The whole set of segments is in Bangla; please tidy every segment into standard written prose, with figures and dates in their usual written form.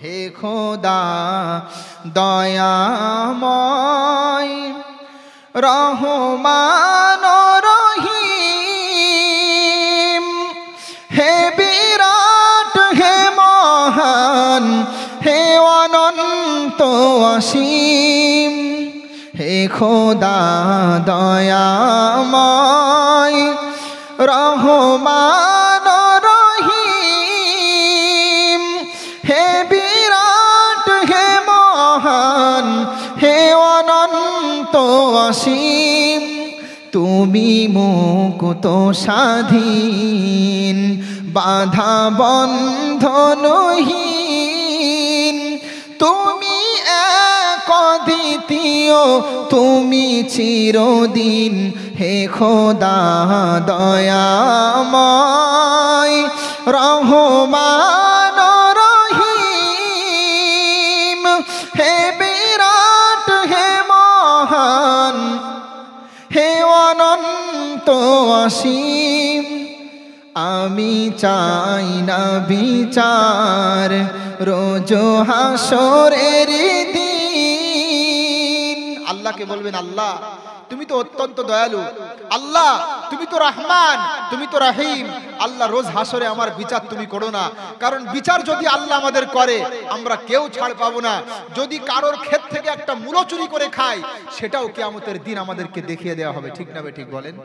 হে খোদা দয়াময় রহমান রহিম, হে বিরাট হে মহান হে অনন্ত অসীম, হে খোদা দয়াময় রহমান রহিম, হে বিরাট হে মহান হে অনন্ত অসীম, তুমি মুক্ত স্বাধীন বাধা বন্ধনহীন, তুমি এক অদ্বিতীয় তুমি চিরদিন, হে খোদা দয়াময় রহমান রহিম, হে বিরাট হে মহান হে অনন্ত অসীম। আমি চাই না বিচার রোজ হাসরের দিন। আল্লাহকে বলবেন, আল্লাহ তুমি তো অত্যন্ত দয়ালু, আল্লাহ তুমি তো রহমান, তুমি তো রহিম, আল্লাহ রোজ হাসরে আমার বিচার তুমি করো না, কারণ বিচার যদি আল্লাহ আমাদের করে আমরা কেউ ছাড় পাবো না। যদি কারোর ক্ষেত থেকে একটা মূলো চুরি করে খাই সেটাও কিয়ামতের দিন আমাদেরকে দেখিয়ে দেওয়া হবে, ঠিক না ঠিক বলেন?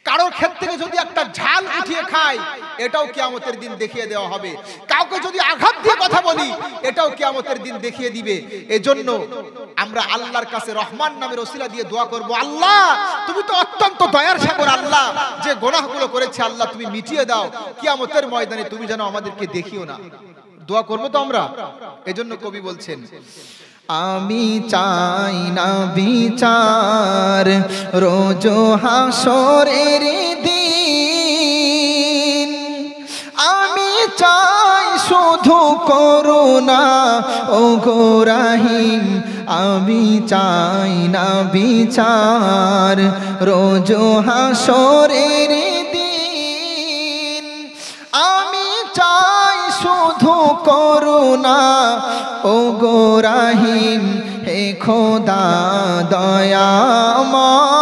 কারোর ক্ষেত থেকে যদি একটা ঝাল উঠিয়ে খাই এটাও কিয়ামতের দিন দেখিয়ে দেওয়া হবে। কাউকে যদি আঘাত দিয়ে কথা বলি এটাও কিয়ামতের দিন দেখিয়ে দিবে। এজন্য আমরা আল্লাহর কাছে রহমান নামের ওসিলা দিয়ে দোয়া করব, আল্লাহ তুমি তো অত্যন্ত দয়ার সাগর, আল্লাহ যে গুনাহগুলো করেছে আল্লাহ তুমি মিটিয়ে দাও, কিয়ামতের ময়দানে তুমি যেন আমাদেরকে দেখিও না। দোয়া করব তো আমরা। এজন্য কবি বলছেন, আমি চাই না বিচার রোজ হাসরের দিন, আমি চাই শুধু করুণা ও গো রহিম, আমি চাই না বিচার রোজ হাসরের দিন, আমি চাই শুধু করুণা ও গো রহিম, হে খোদা দয়াময়